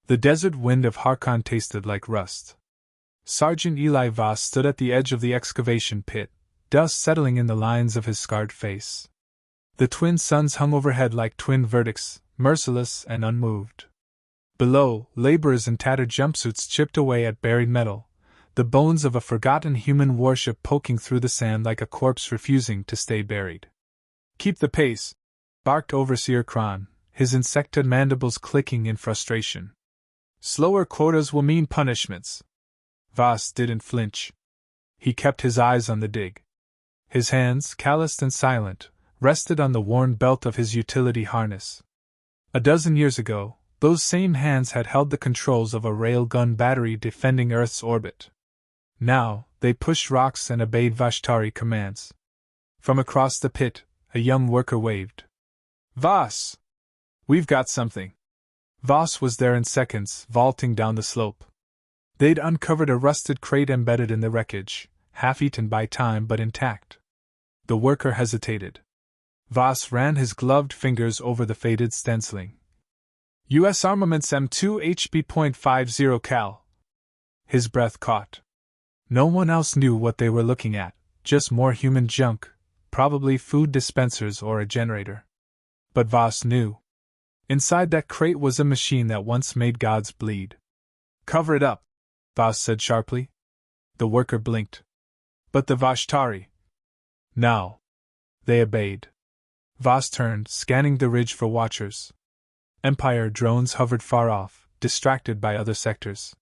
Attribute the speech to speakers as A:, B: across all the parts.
A: The desert wind of Harkon tasted like rust. Sergeant Eli Voss stood at the edge of the excavation pit, dust settling in the lines of his scarred face. The twin suns hung overhead like twin verdicts, merciless and unmoved. Below, laborers in tattered jumpsuits chipped away at buried metal, the bones of a forgotten human warship poking through the sand like a corpse refusing to stay buried. "Keep the pace," barked Overseer Kron, his insected mandibles clicking in frustration. "Slower quotas will mean punishments." Voss didn't flinch. He kept his eyes on the dig. His hands, calloused and silent, rested on the worn belt of his utility harness. A dozen years ago, those same hands had held the controls of a railgun battery defending Earth's orbit. Now, they pushed rocks and obeyed Vashtari commands. From across the pit, a young worker waved. "Voss! We've got something." Voss was there in seconds, vaulting down the slope. They'd uncovered a rusted crate embedded in the wreckage, half-eaten by time but intact. The worker hesitated. Voss ran his gloved fingers over the faded stenciling. "U.S. Armaments M2 HB.50 cal." His breath caught. No one else knew what they were looking at, just more human junk, probably food dispensers or a generator. But Voss knew. Inside that crate was a machine that once made gods bleed. "Cover it up," Voss said sharply. The worker blinked. "But the Vashtari." "Now." They obeyed. Voss turned, scanning the ridge for watchers. Empire drones hovered far off, distracted by other sectors.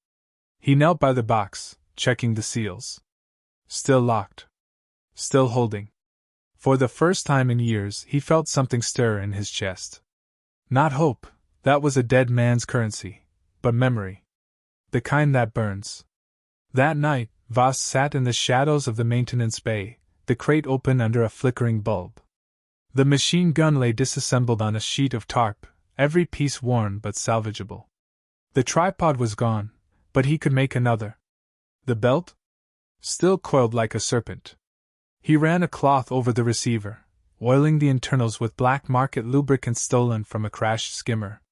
A: He knelt by the box, checking the seals. Still locked. Still holding. For the first time in years, he felt something stir in his chest. Not hope, that was a dead man's currency, but memory. The kind that burns. That night, Voss sat in the shadows of the maintenance bay, the crate open under a flickering bulb. The machine gun lay disassembled on a sheet of tarp, every piece worn but salvageable. The tripod was gone, but he could make another. The belt? Still coiled like a serpent. He ran a cloth over the receiver, oiling the internals with black market lubricant stolen from a crashed skimmer.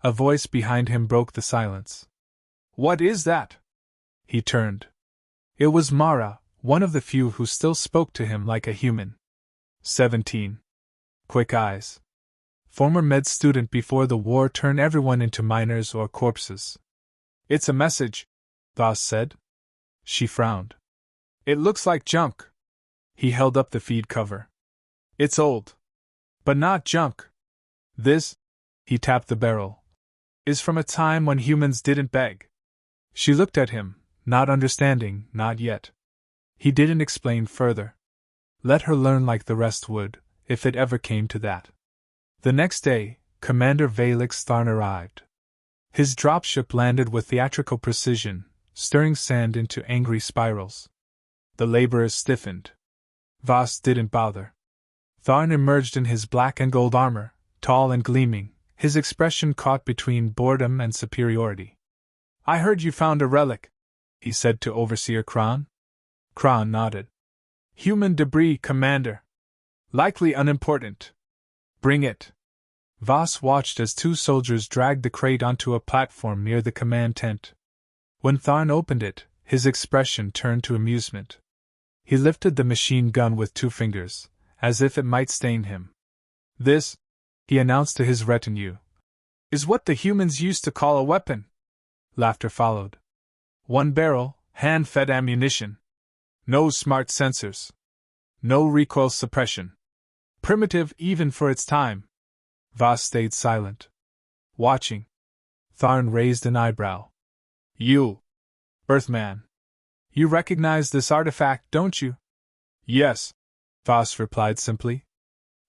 A: A voice behind him broke the silence. "What is that?" He turned. It was Mara, one of the few who still spoke to him like a human. 17. Quick eyes. Former med student before the war turned everyone into miners or corpses. "It's a message," Voss said. She frowned. "It looks like junk." He held up the feed cover. "It's old. But not junk. This," he tapped the barrel, "is from a time when humans didn't beg." She looked at him, not understanding, not yet. He didn't explain further. Let her learn like the rest would, if it ever came to that. The next day, Commander Valix Tharn arrived. His dropship landed with theatrical precision, stirring sand into angry spirals. The laborers stiffened. Voss didn't bother. Tharn emerged in his black and gold armor, tall and gleaming, his expression caught between boredom and superiority. "I heard you found a relic," he said to Overseer Kron. Kron nodded. "Human debris, Commander. Likely unimportant. Bring it." Voss watched as two soldiers dragged the crate onto a platform near the command tent. When Tharn opened it, his expression turned to amusement. He lifted the machine gun with 2 fingers, as if it might stain him. "This," he announced to his retinue, "is what the humans used to call a weapon." Laughter followed. 1 barrel, hand-fed ammunition. No smart sensors. No recoil suppression. Primitive even for its time. Voss stayed silent. Watching. Tharn raised an eyebrow. "You, Earthman. You recognize this artifact, don't you?" "Yes," Voss replied simply.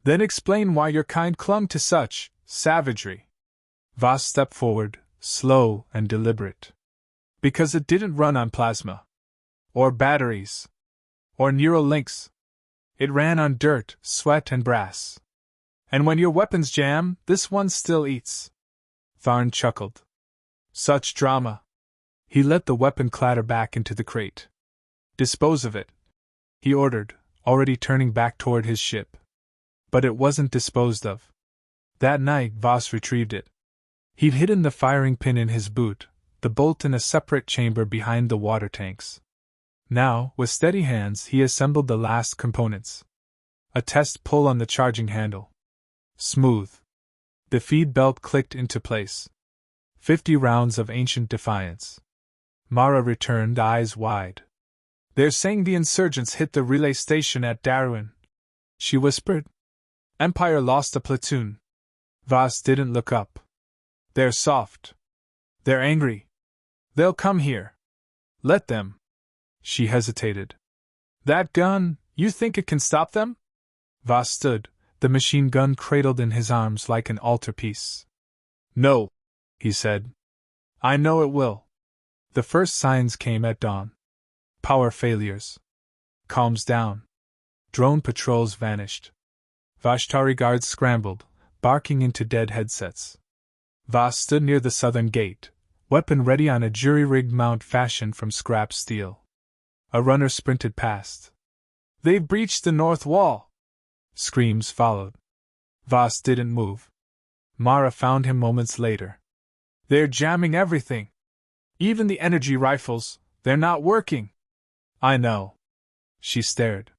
A: "Then explain why your kind clung to such savagery." Voss stepped forward, slow and deliberate. "Because it didn't run on plasma. Or batteries. Or neural links. It ran on dirt, sweat, and brass. And when your weapons jam, this one still eats." Tharn chuckled. "Such drama." He let the weapon clatter back into the crate. "Dispose of it," he ordered, already turning back toward his ship. But it wasn't disposed of. That night, Voss retrieved it. He'd hidden the firing pin in his boot, the bolt in a separate chamber behind the water tanks. Now, with steady hands, he assembled the last components. A test pull on the charging handle. Smooth. The feed belt clicked into place. 50 rounds of ancient defiance. Mara returned, eyes wide. "They're saying the insurgents hit the relay station at Darwin," she whispered. "Empire lost a platoon." Voss didn't look up. "They're soft. They're angry. They'll come here. Let them." She hesitated. "That gun, you think it can stop them?" Voss stood, the machine gun cradled in his arms like an altarpiece. "No," he said. "I know it will." The first signs came at dawn. Power failures. Calms down. Drone patrols vanished. Vashtari guards scrambled, barking into dead headsets. Voss stood near the southern gate, weapon ready on a jury-rigged mount fashioned from scrap steel. A runner sprinted past. "They've breached the north wall!" Screams followed. Voss didn't move. Mara found him moments later. "They're jamming everything. Even the energy rifles, they're not working." "I know." She stared.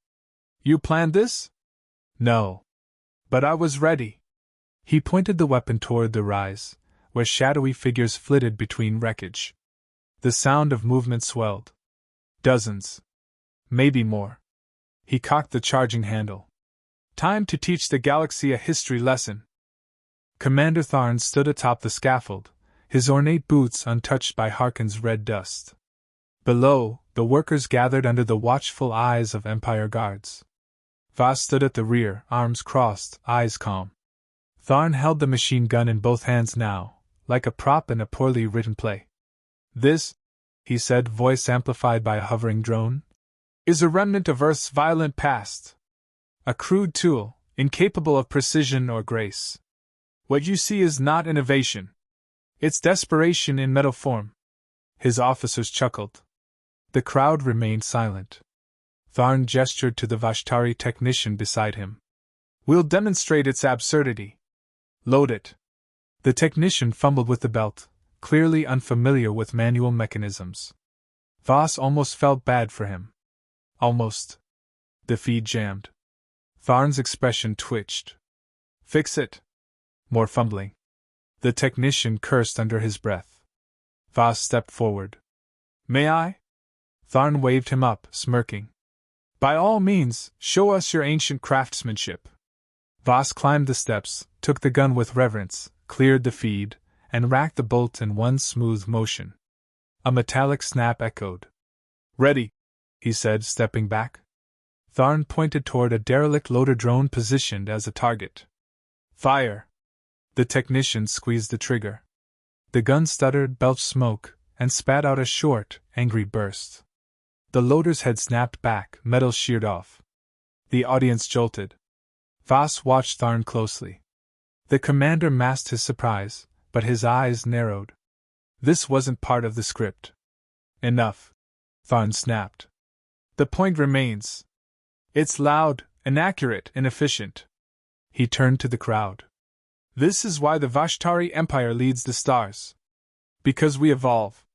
A: "You planned this?" "No. But I was ready." He pointed the weapon toward the rise, where shadowy figures flitted between wreckage. The sound of movement swelled. Dozens. Maybe more. He cocked the charging handle. Time to teach the galaxy a history lesson. Commander Tharn stood atop the scaffold, his ornate boots untouched by Harkin's red dust. Below, the workers gathered under the watchful eyes of Empire guards. Voss stood at the rear, arms crossed, eyes calm. Tharn held the machine gun in both hands now, like a prop in a poorly written play. "This," he said, voice amplified by a hovering drone, "is a remnant of Earth's violent past. A crude tool, incapable of precision or grace. What you see is not innovation. It's desperation in metal form." His officers chuckled. The crowd remained silent. Tharn gestured to the Vashtari technician beside him. "We'll demonstrate its absurdity. Load it." The technician fumbled with the belt, clearly unfamiliar with manual mechanisms. Voss almost felt bad for him. Almost. The feed jammed. Tharn's expression twitched. "Fix it." More fumbling. The technician cursed under his breath. Voss stepped forward. "May I?" Tharn waved him up, smirking. "By all means, show us your ancient craftsmanship." Voss climbed the steps, took the gun with reverence, cleared the feed, and racked the bolt in one smooth motion. A metallic snap echoed. "Ready," he said, stepping back. Tharn pointed toward a derelict loader drone positioned as a target. "Fire!" The technician squeezed the trigger. The gun stuttered, belched smoke, and spat out a short, angry burst. The loader's head snapped back, metal sheared off. The audience jolted. Voss watched Tharn closely. The commander masked his surprise, but his eyes narrowed. This wasn't part of the script. "Enough," Tharn snapped. "The point remains. It's loud, inaccurate, inefficient." He turned to the crowd. "This is why the Vashtari Empire leads the stars. Because we evolve."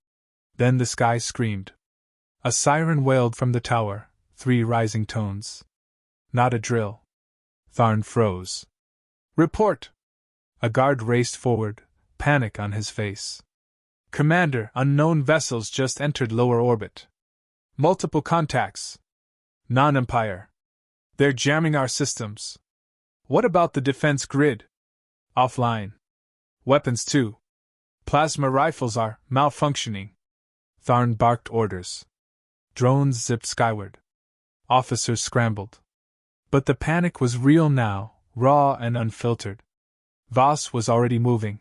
A: Then the sky screamed. A siren wailed from the tower, 3 rising tones. Not a drill. Tharn froze. "Report!" A guard raced forward, panic on his face. "Commander, unknown vessels just entered lower orbit. Multiple contacts. Non-Empire. They're jamming our systems." "What about the defense grid?" "Offline. Weapons too. Plasma rifles are malfunctioning." Tharn barked orders. Drones zipped skyward. Officers scrambled. But the panic was real now, raw and unfiltered. Voss was already moving.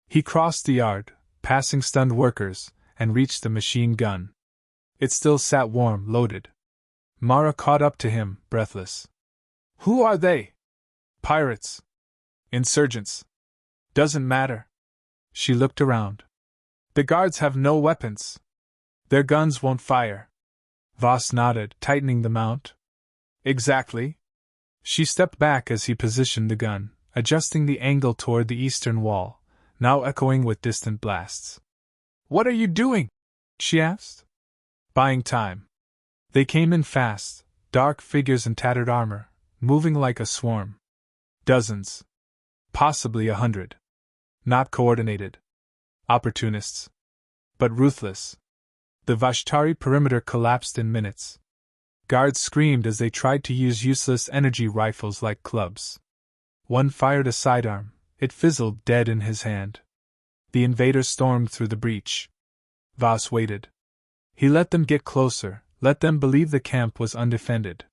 A: He crossed the yard, passing stunned workers, and reached the machine gun. It still sat warm, loaded. Mara caught up to him, breathless. "Who are they?" "Pirates. Insurgents. Doesn't matter." She looked around. "The guards have no weapons. Their guns won't fire." Voss nodded, tightening the mount. "Exactly." She stepped back as he positioned the gun, adjusting the angle toward the eastern wall, now echoing with distant blasts. "What are you doing?" she asked. "Buying time." They came in fast, dark figures in tattered armor, moving like a swarm. Dozens. Possibly 100. Not coordinated. Opportunists. But ruthless. The Vashtari perimeter collapsed in minutes. Guards screamed as they tried to use useless energy rifles like clubs. One fired a sidearm. It fizzled dead in his hand. The invaders stormed through the breach. Voss waited. He let them get closer, let them believe the camp was undefended.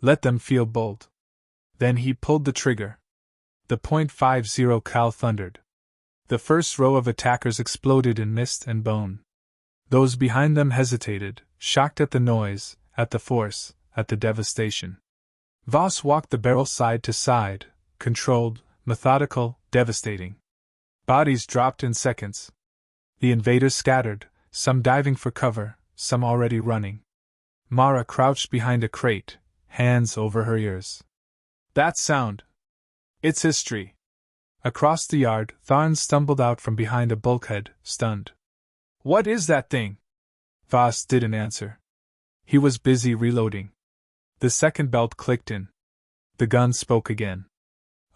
A: Let them feel bold. Then he pulled the trigger. The .50 cal thundered. The first row of attackers exploded in mist and bone. Those behind them hesitated, shocked at the noise, at the force, at the devastation. Voss walked the barrel side to side, controlled, methodical, devastating. Bodies dropped in seconds. The invaders scattered, some diving for cover, some already running. Mara crouched behind a crate, hands over her ears. "That sound! It's history!" Across the yard, Tharn stumbled out from behind a bulkhead, stunned. "What is that thing?" Voss didn't answer. He was busy reloading. The second belt clicked in. The gun spoke again.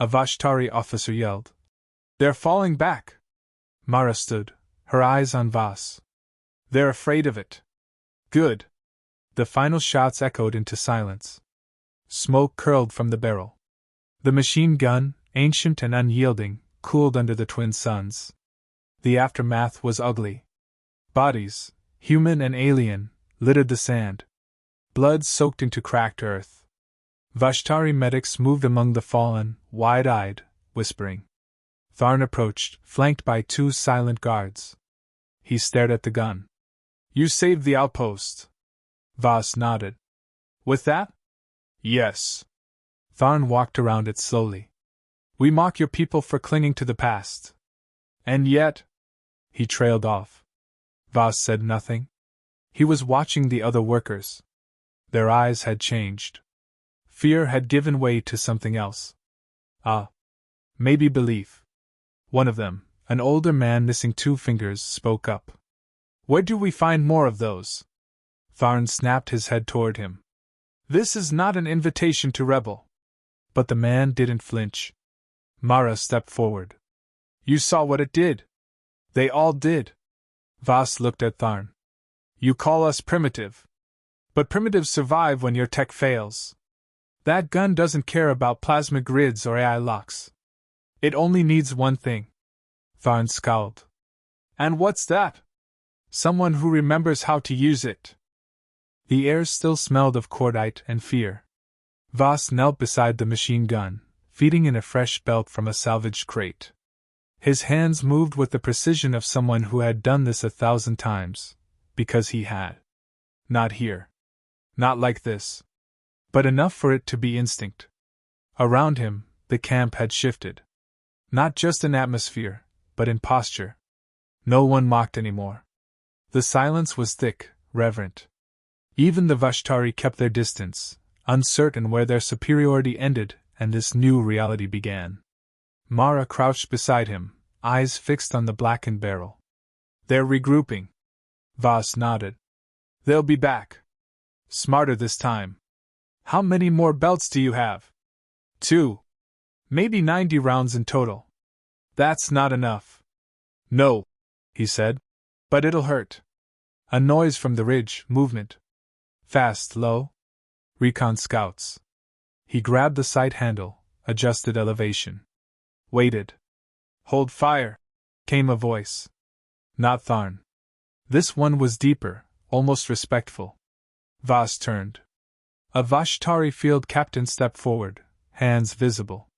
A: A Vashtari officer yelled. "They're falling back!" Mara stood, her eyes on Voss. "They're afraid of it." "Good." The final shots echoed into silence. Smoke curled from the barrel. The machine gun, ancient and unyielding, cooled under the twin suns. The aftermath was ugly. Bodies, human and alien, littered the sand. Blood soaked into cracked earth. Vashtari medics moved among the fallen, wide-eyed, whispering. Tharn approached, flanked by 2 silent guards. He stared at the gun. "You saved the outpost." Voss nodded. "With that?" "Yes." Tharn walked around it slowly. "We mock your people for clinging to the past. And yet—" He trailed off. Voss said nothing. He was watching the other workers. Their eyes had changed. Fear had given way to something else. Maybe belief. One of them, an older man missing 2 fingers, spoke up. "Where do we find more of those?" Tharn snapped his head toward him. "This is not an invitation to rebel." But the man didn't flinch. Mara stepped forward. "You saw what it did." "They all did." Voss looked at Tharn. "You call us primitive. But primitives survive when your tech fails. That gun doesn't care about plasma grids or AI locks. It only needs one thing." Tharn scowled. "And what's that?" "Someone who remembers how to use it." The air still smelled of cordite and fear. Voss knelt beside the machine gun, feeding in a fresh belt from a salvaged crate. His hands moved with the precision of someone who had done this 1,000 times, because he had. Not here. Not like this. But enough for it to be instinct. Around him, the camp had shifted. Not just in atmosphere, but in posture. No one mocked anymore. The silence was thick, reverent. Even the Vashtari kept their distance, uncertain where their superiority ended and this new reality began. Mara crouched beside him, eyes fixed on the blackened barrel. "They're regrouping." Voss nodded. "They'll be back. Smarter this time. How many more belts do you have?" 2. Maybe 90 rounds in total." "That's not enough." "No," he said. "But it'll hurt." A noise from the ridge, movement. Fast, low. Recon scouts. He grabbed the sight handle, adjusted elevation. Waited. "Hold fire," came a voice. Not Tharn. This one was deeper, almost respectful. Voss turned. A Vashtari field captain stepped forward, hands visible.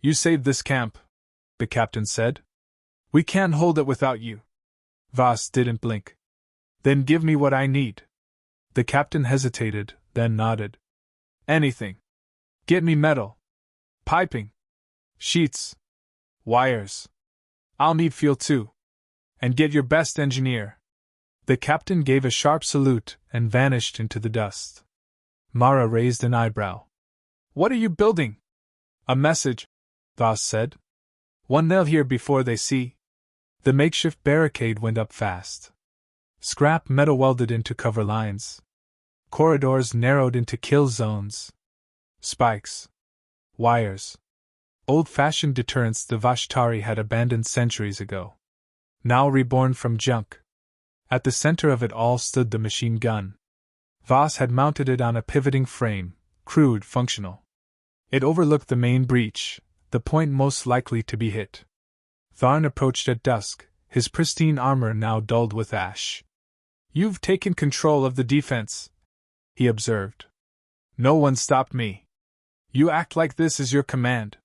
A: "You saved this camp," the captain said. "We can't hold it without you." Voss didn't blink. "Then give me what I need." The captain hesitated, then nodded. "Anything. Get me metal. Piping. Sheets. Wires. I'll need fuel too. And get your best engineer." The captain gave a sharp salute and vanished into the dust. Mara raised an eyebrow. "What are you building?" "A message," Voss said. "One they'll hear before they see." The makeshift barricade went up fast. Scrap metal welded into cover lines. Corridors narrowed into kill zones. Spikes. Wires. Old-fashioned deterrents the Vashtari had abandoned centuries ago. Now reborn from junk. At the center of it all stood the machine gun. Voss had mounted it on a pivoting frame, crude, functional. It overlooked the main breach, the point most likely to be hit. Tharn approached at dusk, his pristine armor now dulled with ash. "You've taken control of the defense," he observed. "No one stopped me. You act like this is your command."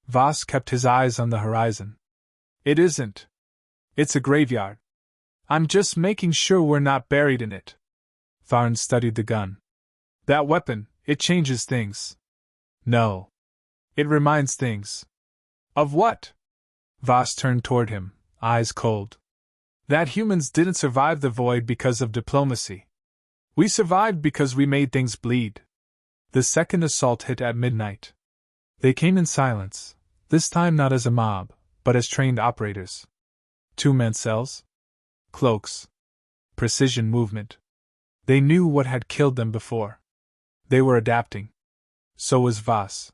A: Voss kept his eyes on the horizon. "It isn't. It's a graveyard. I'm just making sure we're not buried in it." Tharn studied the gun. "That weapon, it changes things." "No. It reminds things." "Of what?" Voss turned toward him, eyes cold. "That humans didn't survive the void because of diplomacy. We survived because we made things bleed." The second assault hit at midnight. They came in silence, this time not as a mob, but as trained operators. 2-man cells? Cloaks. Precision movement. They knew what had killed them before. They were adapting. So was Voss.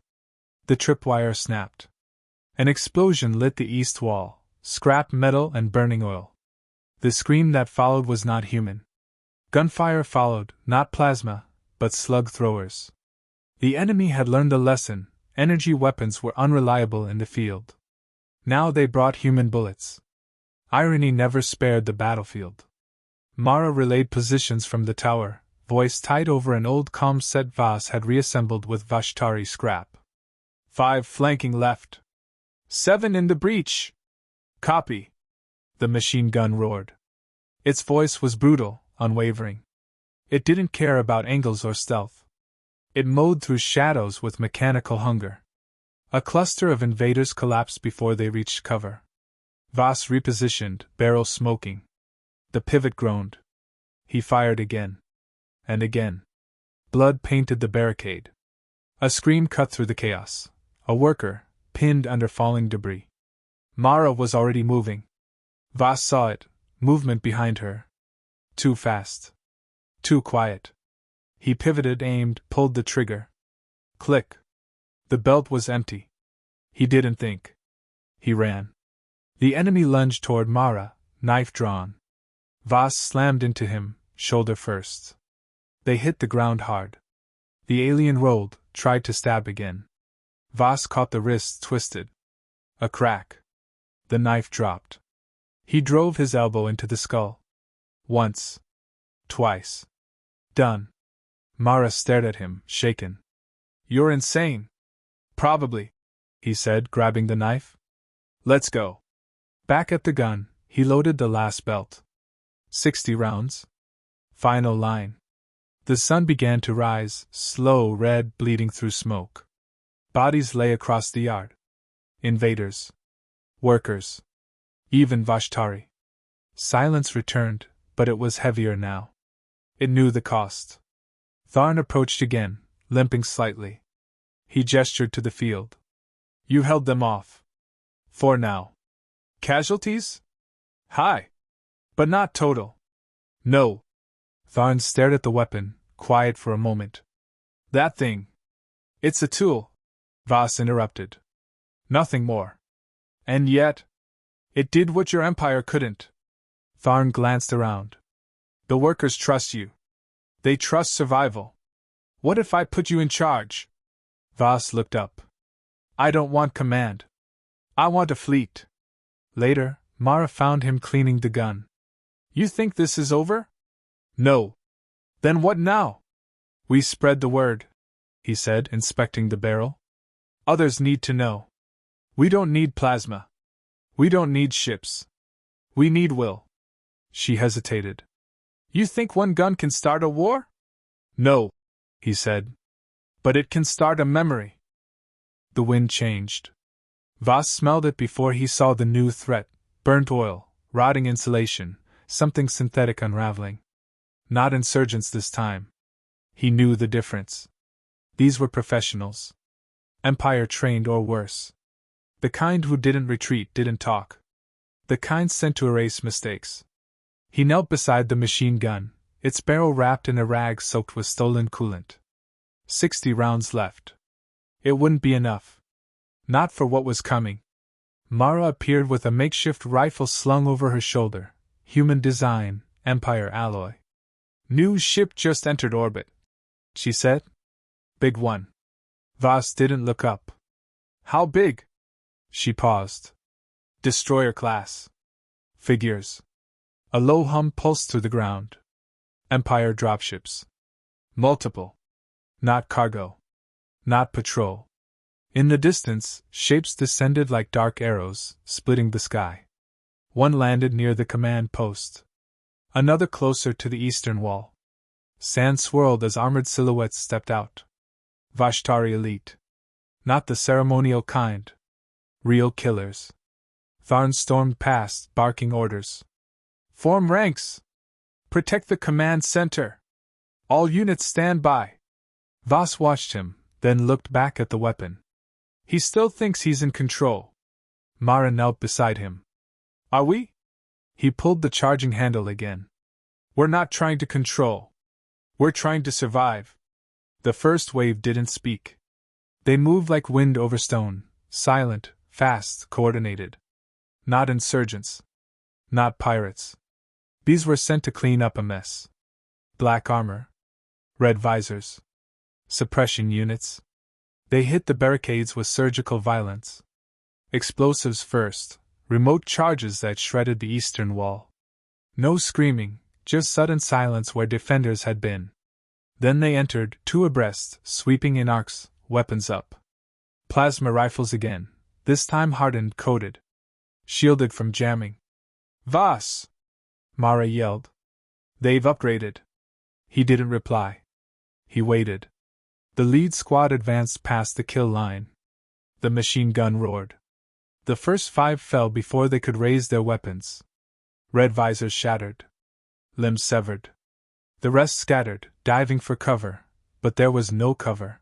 A: The tripwire snapped. An explosion lit the east wall, scrap metal and burning oil. The scream that followed was not human. Gunfire followed, not plasma, but slug throwers. The enemy had learned the lesson: energy weapons were unreliable in the field. Now they brought human bullets. Irony never spared the battlefield. Mara relayed positions from the tower, voice tied over an old comm set Voss had reassembled with Vashtari scrap. 5 flanking left. 7 in the breach. Copy. The machine gun roared. Its voice was brutal, unwavering. It didn't care about angles or stealth. It mowed through shadows with mechanical hunger. A cluster of invaders collapsed before they reached cover. Voss repositioned, barrel smoking. The pivot groaned. He fired again. And again. Blood painted the barricade. A scream cut through the chaos. A worker, pinned under falling debris. Mara was already moving. Voss saw it, movement behind her. Too fast. Too quiet. He pivoted, aimed, pulled the trigger. Click. The belt was empty. He didn't think. He ran. The enemy lunged toward Mara, knife drawn. Voss slammed into him, shoulder first. They hit the ground hard. The alien rolled, tried to stab again. Voss caught the wrist, twisted. A crack. The knife dropped. He drove his elbow into the skull. Once. Twice. Done. Mara stared at him, shaken. "You're insane." "Probably," he said, grabbing the knife. "Let's go." Back at the gun, he loaded the last belt. 60 rounds. Final line. The sun began to rise, slow red, bleeding through smoke. Bodies lay across the yard. Invaders. Workers. Even Vashtari. Silence returned, but it was heavier now. It knew the cost. Tharn approached again, limping slightly. He gestured to the field. "You held them off. For now. Casualties? High. But not total." "No." Tharn stared at the weapon, quiet for a moment. "That thing. It's a tool," Voss interrupted. "Nothing more. And yet, it did what your empire couldn't." Tharn glanced around. "The workers trust you. They trust survival. What if I put you in charge?" Voss looked up. "I don't want command. I want a fleet." Later, Mara found him cleaning the gun. "You think this is over?" "No." "Then what now?" "We spread the word," he said, inspecting the barrel. "Others need to know. We don't need plasma. We don't need ships. We need will." She hesitated. "You think one gun can start a war?" "No," he said. "But it can start a memory." The wind changed. Voss smelled it before he saw the new threat: burnt oil, rotting insulation, something synthetic unraveling. Not insurgents this time. He knew the difference. These were professionals. Empire trained or worse. The kind who didn't retreat, didn't talk. The kind sent to erase mistakes. He knelt beside the machine gun, its barrel wrapped in a rag soaked with stolen coolant. 60 rounds left. It wouldn't be enough. Not for what was coming. Mara appeared with a makeshift rifle slung over her shoulder. Human design, Empire alloy. New ship just entered orbit, she said. Big one. Voss didn't look up. How big? She paused. Destroyer class. Figures. A low hum pulsed through the ground. Empire dropships. Multiple. Not cargo. Not patrol. In the distance, shapes descended like dark arrows, splitting the sky. One landed near the command post. Another closer to the eastern wall. Sand swirled as armored silhouettes stepped out. Vashtari elite. Not the ceremonial kind. Real killers. Tharn stormed past, barking orders. Form ranks! Protect the command center! All units stand by! Voss watched him, then looked back at the weapon. He still thinks he's in control. Mara knelt beside him. Are we? He pulled the charging handle again. We're not trying to control. We're trying to survive. The first wave didn't speak. They moved like wind over stone, silent, fast, coordinated. Not insurgents. Not pirates. These were sent to clean up a mess. Black armor. Red visors. Suppression units. They hit the barricades with surgical violence. Explosives first, remote charges that shredded the eastern wall. No screaming, just sudden silence where defenders had been. Then they entered, two abreast, sweeping in arcs, weapons up. Plasma rifles again, this time hardened, coated. Shielded from jamming. Voss! Mara yelled. They've upgraded. He didn't reply. He waited. The lead squad advanced past the kill line. The machine gun roared. The first 5 fell before they could raise their weapons. Red visors shattered. Limbs severed. The rest scattered, diving for cover, but there was no cover.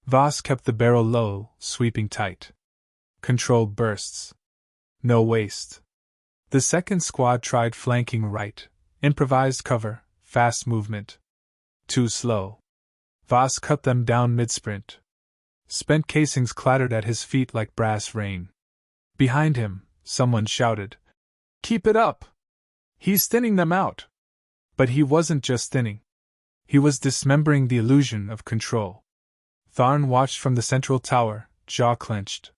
A: Voss kept the barrel low, sweeping tight. Controlled bursts. No waste. The second squad tried flanking right, improvised cover, fast movement. Too slow. Voss cut them down mid-sprint. Spent casings clattered at his feet like brass rain. Behind him, someone shouted, "Keep it up! He's thinning them out!" But he wasn't just thinning. He was dismembering the illusion of control. Tharn watched from the central tower, jaw clenched.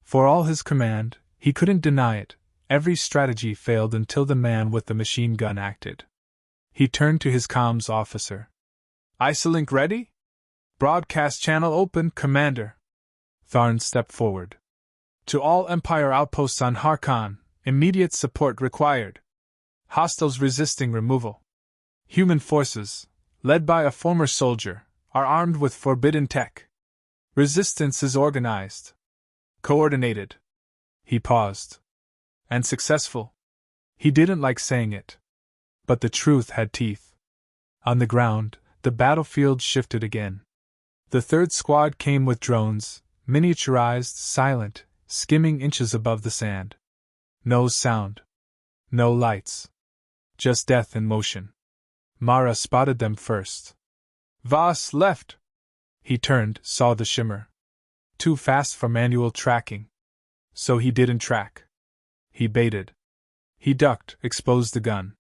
A: For all his command, he couldn't deny it. Every strategy failed until the man with the machine gun acted. He turned to his comms officer. "Isolink ready? Broadcast channel open, Commander." Tharn stepped forward. "To all Empire outposts on Harkon, immediate support required. Hostiles resisting removal. Human forces, led by a former soldier, are armed with forbidden tech. Resistance is organized. Coordinated." He paused. And successful. He didn't like saying it. But the truth had teeth. On the ground, the battlefield shifted again. The third squad came with drones, miniaturized, silent, skimming inches above the sand. No sound. No lights. Just death in motion. Mara spotted them first. Voss left. He turned, saw the shimmer. Too fast for manual tracking. So he didn't track. He baited. He ducked, exposed the gun.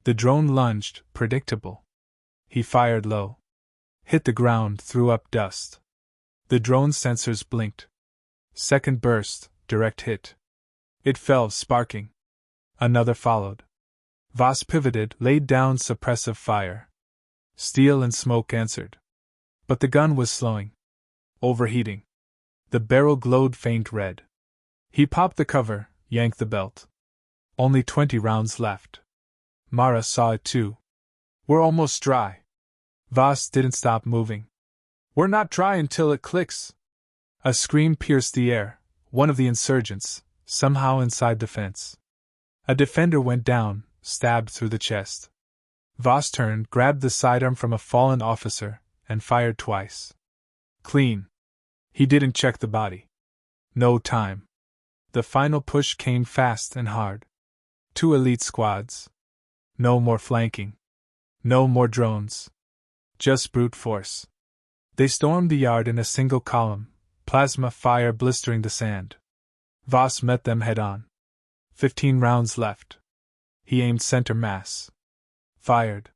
A: The drone lunged, predictable. He fired low. Hit the ground, threw up dust. The drone's sensors blinked. Second burst, direct hit. It fell, sparking. Another followed. Voss pivoted, laid down suppressive fire. Steel and smoke answered. But the gun was slowing. Overheating. The barrel glowed faint red. He popped the cover, yanked the belt. Only 20 rounds left. Mara saw it too. "We're almost dry." Voss didn't stop moving. "We're not dry until it clicks." A scream pierced the air, one of the insurgents, somehow inside the fence. A defender went down, stabbed through the chest. Voss turned, grabbed the sidearm from a fallen officer, and fired twice. Clean. He didn't check the body. No time. The final push came fast and hard. 2 elite squads. No more flanking. No more drones. Just brute force. They stormed the yard in a single column, plasma fire blistering the sand. Voss met them head-on. 15 rounds left. He aimed center mass. Fired.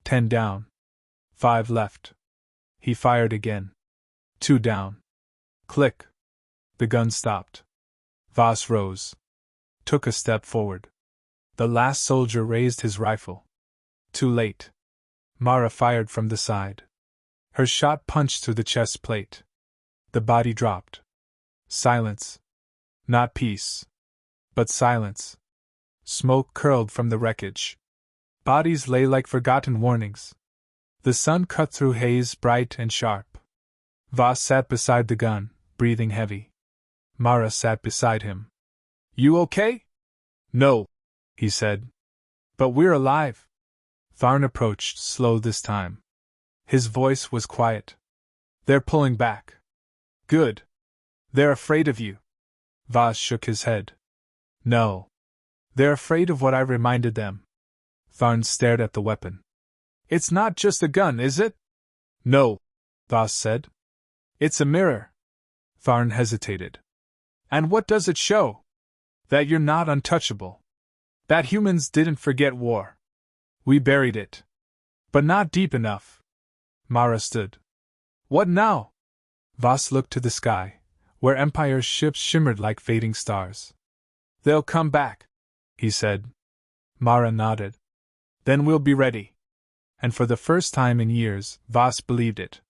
A: 10 down. 5 left. He fired again. 2 down. Click. The gun stopped. Voss rose. Took a step forward. The last soldier raised his rifle. Too late. Mara fired from the side. Her shot punched through the chest plate. The body dropped. Silence. Not peace. But silence. Smoke curled from the wreckage. Bodies lay like forgotten warnings. The sun cut through haze bright and sharp. Voss sat beside the gun, breathing heavy. Mara sat beside him. You okay? No, he said. But we're alive. Tharn approached, slow this time. His voice was quiet. They're pulling back. Good. They're afraid of you. Voss shook his head. No. They're afraid of what I reminded them. Tharn stared at the weapon. It's not just a gun, is it? No, Voss said. It's a mirror. Tharn hesitated. And what does it show? That you're not untouchable. That humans didn't forget war. We buried it. But not deep enough. Mara stood. What now? Voss looked to the sky, where Empire's ships shimmered like fading stars. They'll come back, he said. Mara nodded. Then we'll be ready. And for the first time in years, Voss believed it.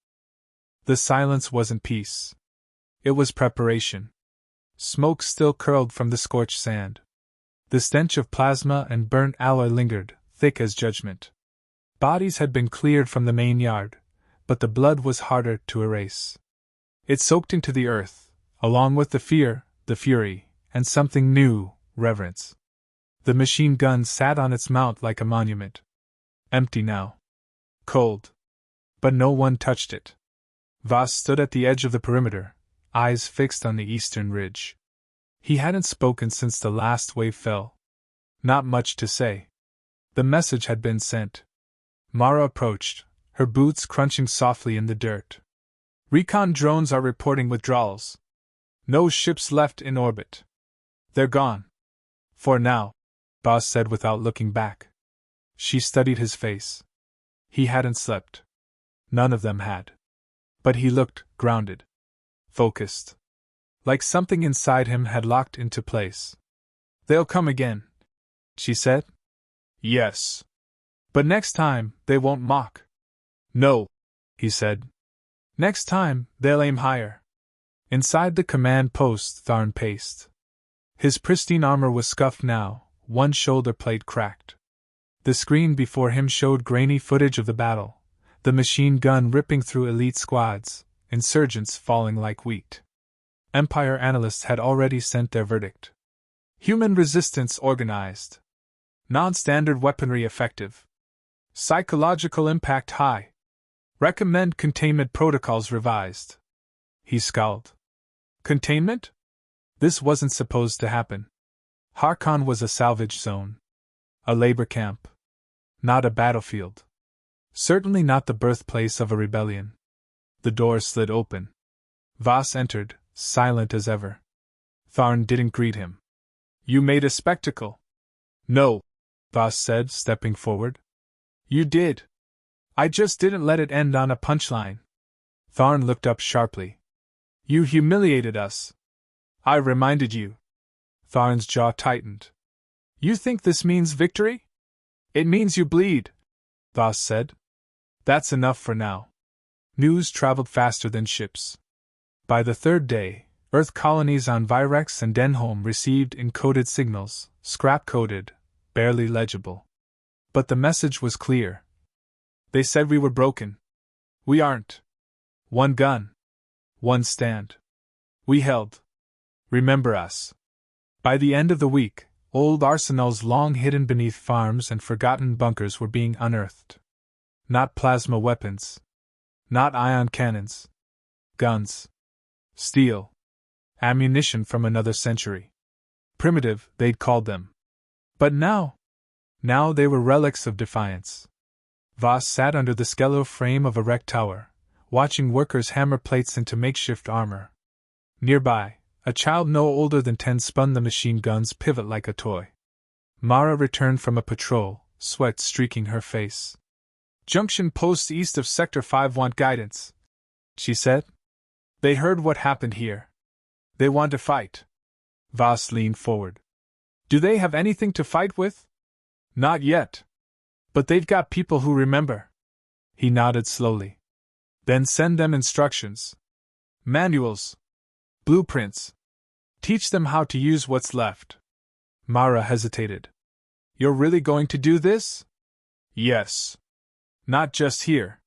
A: The silence wasn't peace. It was preparation. Smoke still curled from the scorched sand. The stench of plasma and burnt alloy lingered, thick as judgment. Bodies had been cleared from the main yard, but the blood was harder to erase. It soaked into the earth, along with the fear, the fury, and something new, reverence. The machine gun sat on its mount like a monument. Empty now. Cold. But no one touched it. Voss stood at the edge of the perimeter, eyes fixed on the eastern ridge. He hadn't spoken since the last wave fell. Not much to say. The message had been sent. Mara approached, her boots crunching softly in the dirt. Recon drones are reporting withdrawals. No ships left in orbit. They're gone. For now, Voss said without looking back. She studied his face. He hadn't slept. None of them had. But he looked grounded. Focused. Like something inside him had locked into place. They'll come again, she said. Yes. But next time, they won't mock. No, he said. Next time, they'll aim higher. Inside the command post, Tharn paced. His pristine armor was scuffed now, one shoulder plate cracked. The screen before him showed grainy footage of the battle, the machine gun ripping through elite squads, insurgents falling like wheat. Empire analysts had already sent their verdict. Human resistance organized. Non-standard weaponry effective. Psychological impact high. Recommend containment protocols revised. He scowled. Containment? This wasn't supposed to happen. Harkon was a salvage zone. A labor camp. Not a battlefield. Certainly not the birthplace of a rebellion. The door slid open. Voss entered, silent as ever. Tharn didn't greet him. You made a spectacle. No, Voss said, stepping forward. You did. I just didn't let it end on a punchline. Tharn looked up sharply. You humiliated us. I reminded you. Tharn's jaw tightened. You think this means victory? It means you bleed, Voss said. That's enough for now. News traveled faster than ships. By the third day, Earth colonies on Virex and Denholm received encoded signals, scrap-coded, barely legible. But the message was clear. They said we were broken. We aren't. One gun. One stand. We held. Remember us. By the end of the week, old arsenals long hidden beneath farms and forgotten bunkers were being unearthed. Not plasma weapons. Not ion cannons. Guns. Steel. Ammunition from another century. Primitive, they'd called them. But now they were relics of defiance. Voss sat under the skeletal frame of a wrecked tower, watching workers hammer plates into makeshift armor. Nearby, a child no older than 10 spun the machine gun's pivot like a toy. Mara returned from a patrol, sweat streaking her face. "Junction posts east of Sector 5 want guidance," she said. "They heard what happened here. They want to fight." Voss leaned forward. "Do they have anything to fight with?" "Not yet. But they've got people who remember." He nodded slowly. "Then send them instructions. Manuals. Blueprints. Teach them how to use what's left." Mara hesitated. "You're really going to do this?" "Yes. Not just here.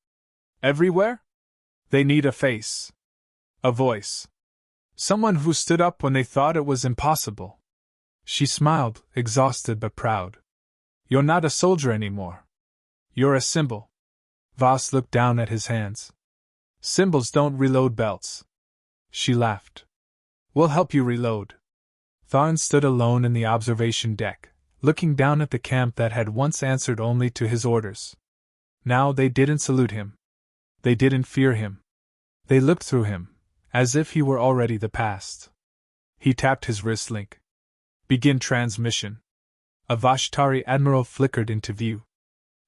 A: Everywhere? They need a face. A voice. Someone who stood up when they thought it was impossible." She smiled, exhausted but proud. "You're not a soldier anymore. You're a symbol." Voss looked down at his hands. "Symbols don't reload belts." She laughed. "We'll help you reload." Tharn stood alone in the observation deck, looking down at the camp that had once answered only to his orders. Now they didn't salute him. They didn't fear him. They looked through him, as if he were already the past. He tapped his wrist link. "Begin transmission." A Vashtari admiral flickered into view.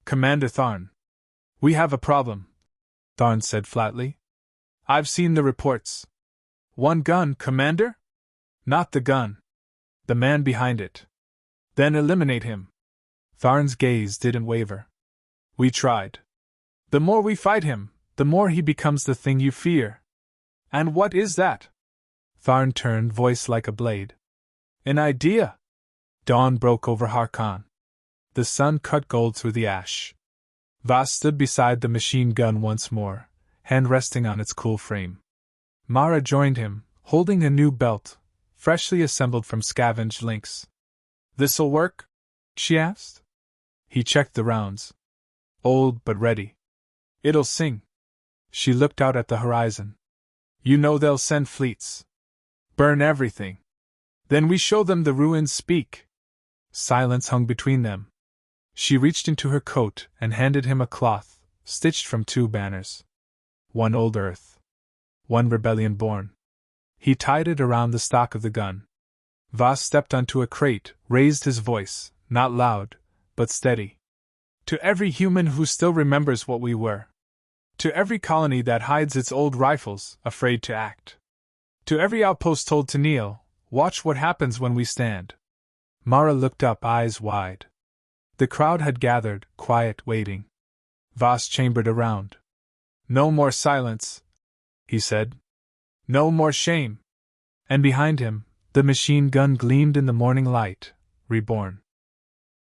A: "Commander Tharn. We have a problem," Tharn said flatly. "I've seen the reports." "One gun, Commander?" "Not the gun. The man behind it." "Then eliminate him." Tharn's gaze didn't waver. "We tried. The more we fight him, the more he becomes the thing you fear." "And what is that?" Tharn turned, voice like a blade. "An idea." Dawn broke over Harkon. The sun cut gold through the ash. Voss stood beside the machine gun once more, hand resting on its cool frame. Mara joined him, holding a new belt, freshly assembled from scavenged links. "This'll work?" she asked. He checked the rounds. "Old but ready." "It'll sing." She looked out at the horizon. "You know they'll send fleets. Burn everything. Then we show them the ruins speak." Silence hung between them. She reached into her coat and handed him a cloth, stitched from 2 banners. One old Earth. One rebellion born. He tied it around the stock of the gun. Voss stepped onto a crate, raised his voice, not loud, but steady. "To every human who still remembers what we were. To every colony that hides its old rifles, afraid to act. To every outpost told to kneel, watch what happens when we stand." Mara looked up, eyes wide. The crowd had gathered, quiet, waiting. Voss chambered around. "No more silence," he said. "No more shame." And behind him, the machine gun gleamed in the morning light, reborn.